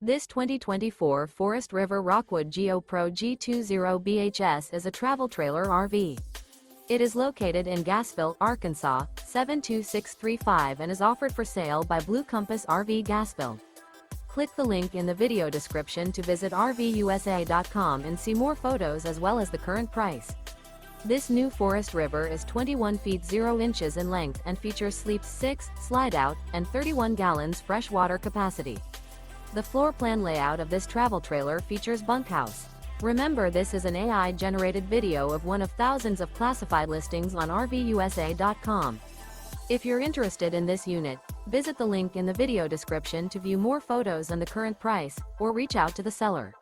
This 2024 Forest River Rockwood Geo Pro G20 BHS is a travel trailer RV. It is located in Gassville, Arkansas, 72635 and is offered for sale by Blue Compass RV Gassville. Click the link in the video description to visit RVUSA.com and see more photos as well as the current price. This new Forest River is 21 feet 0 inches in length and features sleeps 6, Slideout, and 31 gallons fresh water capacity. The floor plan layout of this travel trailer features Bunkhouse. Remember, this is an AI-generated video of one of thousands of classified listings on RVUSA.com. If you're interested in this unit, visit the link in the video description to view more photos and the current price, or reach out to the seller.